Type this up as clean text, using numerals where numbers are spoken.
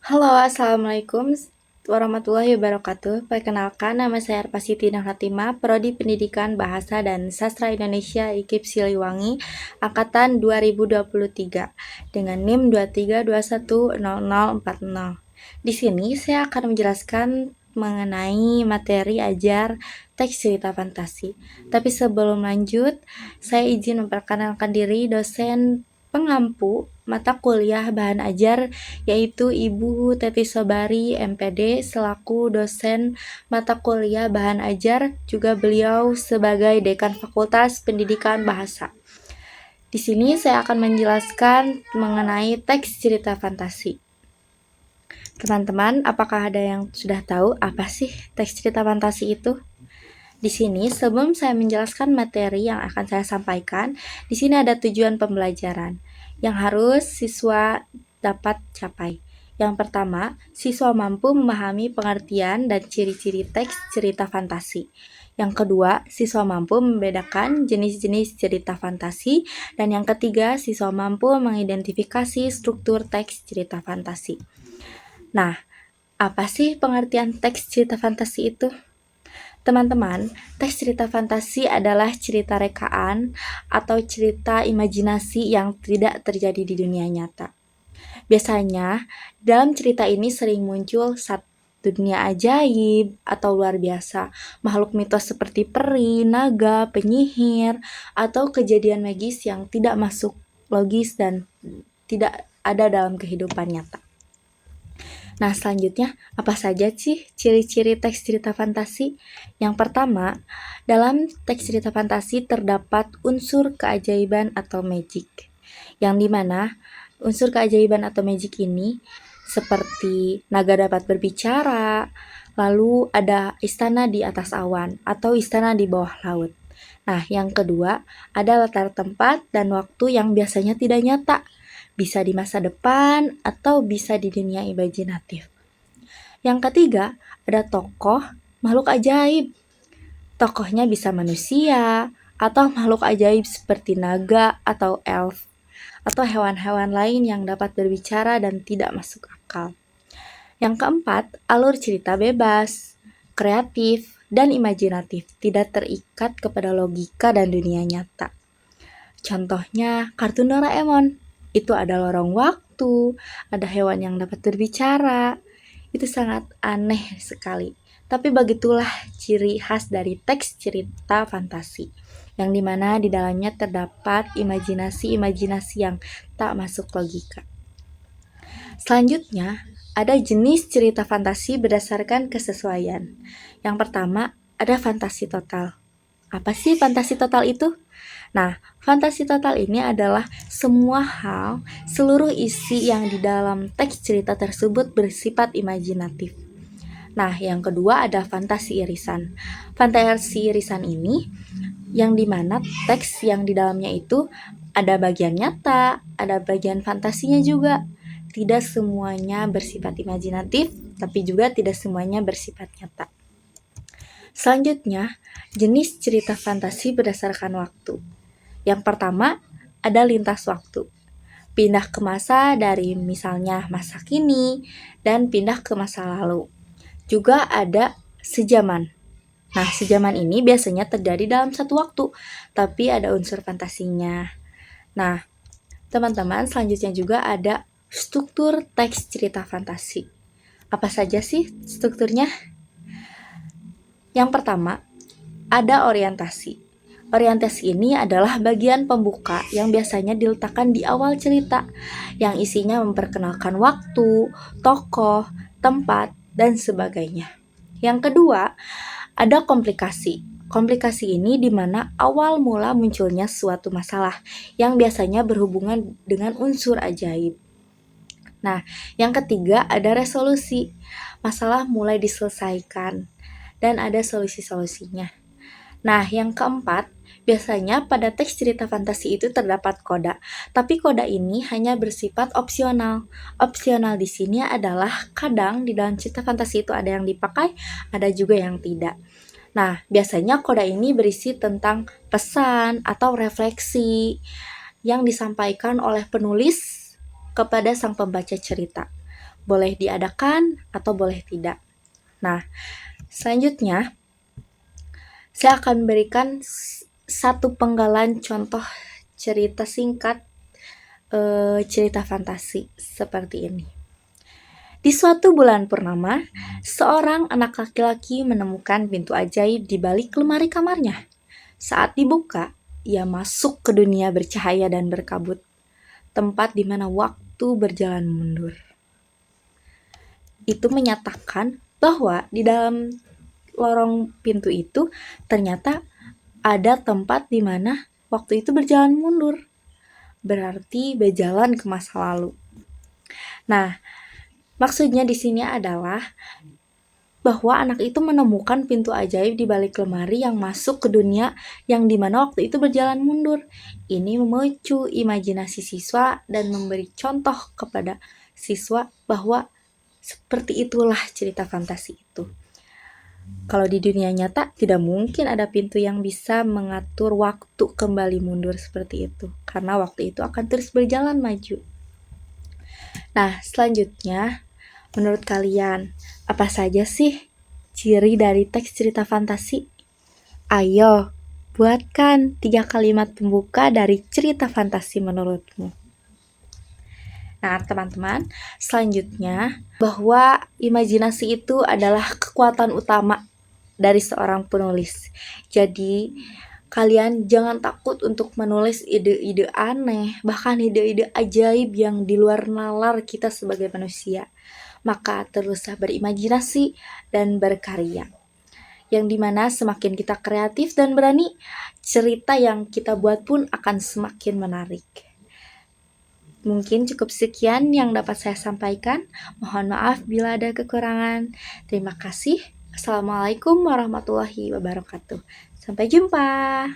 Halo, Assalamualaikum warahmatullahi wabarakatuh. Perkenalkan, nama saya Arpasiti Nurhatimah, Prodi Pendidikan Bahasa dan Sastra Indonesia IKIP Siliwangi, Angkatan 2023, dengan NIM 23210040. Di sini saya akan menjelaskan mengenai materi ajar teks cerita fantasi. Tapi sebelum lanjut, saya izin memperkenalkan diri dosen pengampu mata kuliah bahan ajar yaitu Ibu Teti Sobari MPD selaku dosen mata kuliah bahan ajar, juga beliau sebagai Dekan Fakultas Pendidikan Bahasa. Di sini saya akan menjelaskan mengenai teks cerita fantasi. Teman-teman, apakah ada yang sudah tahu apa sih teks cerita fantasi itu? Di sini, sebelum saya menjelaskan materi yang akan saya sampaikan, di sini ada tujuan pembelajaran yang harus siswa dapat capai. Yang pertama, siswa mampu memahami pengertian dan ciri-ciri teks cerita fantasi. Yang kedua, siswa mampu membedakan jenis-jenis cerita fantasi. Dan yang ketiga, siswa mampu mengidentifikasi struktur teks cerita fantasi. Nah, apa sih pengertian teks cerita fantasi itu? Teman-teman, teks cerita fantasi adalah cerita rekaan atau cerita imajinasi yang tidak terjadi di dunia nyata. Biasanya, dalam cerita ini sering muncul dunia ajaib atau luar biasa, makhluk mitos seperti peri, naga, penyihir, atau kejadian magis yang tidak masuk logis dan tidak ada dalam kehidupan nyata. Nah, selanjutnya, apa saja sih ciri-ciri teks cerita fantasi? Yang pertama, dalam teks cerita fantasi terdapat unsur keajaiban atau magic, yang dimana unsur keajaiban atau magic ini seperti naga dapat berbicara, lalu ada istana di atas awan atau istana di bawah laut. Nah, yang kedua, ada latar tempat dan waktu yang biasanya tidak nyata, bisa di masa depan atau bisa di dunia imajinatif. Yang ketiga, ada tokoh makhluk ajaib. Tokohnya bisa manusia atau makhluk ajaib seperti naga atau elf, atau hewan-hewan lain yang dapat berbicara dan tidak masuk akal. Yang keempat, alur cerita bebas, kreatif, dan imajinatif, tidak terikat kepada logika dan dunia nyata. Contohnya, kartun Doraemon. Itu ada lorong waktu, ada hewan yang dapat berbicara. Itu sangat aneh sekali. Tapi begitulah ciri khas dari teks cerita fantasi, yang dimana di dalamnya terdapat imajinasi-imajinasi yang tak masuk logika. Selanjutnya, ada jenis cerita fantasi berdasarkan kesesuaian. Yang pertama, ada fantasi total. Apa sih fantasi total itu? Nah, fantasi total ini adalah semua hal, seluruh isi yang di dalam teks cerita tersebut bersifat imajinatif. Nah, yang kedua ada fantasi irisan. Fantasi irisan ini yang dimana teks yang di dalamnya itu ada bagian nyata, ada bagian fantasinya juga. Tidak semuanya bersifat imajinatif, tapi juga tidak semuanya bersifat nyata. Selanjutnya, jenis cerita fantasi berdasarkan waktu. Yang pertama, ada lintas waktu. Pindah ke masa dari misalnya masa kini dan pindah ke masa lalu. Juga ada sejaman. Nah, sejaman ini biasanya terjadi dalam satu waktu, tapi ada unsur fantasinya. Nah, teman-teman, selanjutnya juga ada struktur teks cerita fantasi. Apa saja sih strukturnya? Yang pertama, ada orientasi. Orientasi ini adalah bagian pembuka yang biasanya diletakkan di awal cerita, yang isinya memperkenalkan waktu, tokoh, tempat, dan sebagainya. Yang kedua, ada komplikasi. Komplikasi ini di mana awal mula munculnya suatu masalah yang biasanya berhubungan dengan unsur ajaib. Nah, yang ketiga ada resolusi. Masalah mulai diselesaikan dan ada solusi-solusinya. Nah, yang keempat, biasanya pada teks cerita fantasi itu terdapat koda, tapi koda ini hanya bersifat opsional. Opsional di sini adalah kadang di dalam cerita fantasi itu ada yang dipakai, ada juga yang tidak. Nah, biasanya koda ini berisi tentang pesan atau refleksi yang disampaikan oleh penulis kepada sang pembaca cerita. boleh diadakan atau boleh tidak. Nah, selanjutnya saya akan berikan satu penggalan contoh cerita singkat, cerita fantasi seperti ini. Di suatu bulan purnama, seorang anak laki-laki menemukan pintu ajaib di balik lemari kamarnya. Saat dibuka, ia masuk ke dunia bercahaya dan berkabut, tempat di mana waktu berjalan mundur. Itu menyatakan bahwa di dalam lorong pintu itu ternyata ada tempat di mana waktu itu berjalan mundur. Berarti berjalan ke masa lalu. Nah, maksudnya di sini adalah bahwa anak itu menemukan pintu ajaib di balik lemari yang masuk ke dunia yang dimana waktu itu berjalan mundur. Ini memicu imajinasi siswa dan memberi contoh kepada siswa bahwa seperti itulah cerita fantasi itu. Kalau di dunia nyata tidak mungkin ada pintu yang bisa mengatur waktu kembali mundur seperti itu, karena waktu itu akan terus berjalan maju. Nah, selanjutnya, menurut kalian, apa saja sih ciri dari teks cerita fantasi? Ayo, buatkan 3 kalimat pembuka dari cerita fantasi menurutmu. Nah, teman-teman, selanjutnya, bahwa imajinasi itu adalah kekuatan utama dari seorang penulis. Jadi, kalian jangan takut untuk menulis ide-ide aneh, bahkan ide-ide ajaib yang di luar nalar kita sebagai manusia. Maka teruslah berimajinasi dan berkarya. Yang dimana semakin kita kreatif dan berani, cerita yang kita buat pun akan semakin menarik. Mungkin cukup sekian yang dapat saya sampaikan. Mohon maaf bila ada kekurangan. Terima kasih. Assalamualaikum warahmatullahi wabarakatuh. Sampai jumpa.